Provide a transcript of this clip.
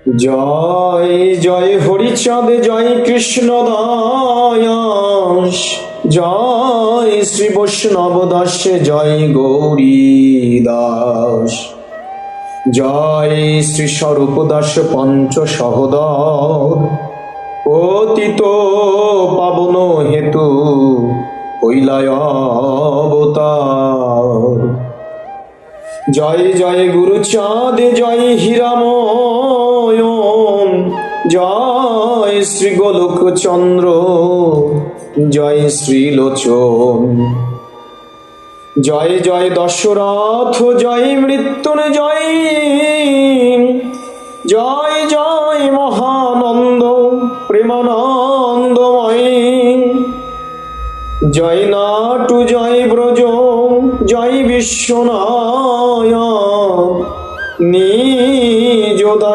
জয় জয় হরিচাঁদ, জয় কৃষ্ণ দাস, জয় শ্রী বৈষ্ণব দাস, জয় গৌরী দাস, জয় শ্রী স্বরূপ দাস পঞ্চ সহোদর, পতিত পাবন হেতু হইলায় অবতার। জয় জয় গুরুচাঁদ, জয় হীরাময়ন, জয় শ্রী গোলক চন্দ্র, জয় শ্রীলোচন। জয় জয় দশরথ, জয় মৃত্যুঞ্জয়, জয় জয় মহানন্দ প্রেমানন্দময়, জয় নাটু, জয় ব্রজ, জয় বিশ্বনায়ক নিজ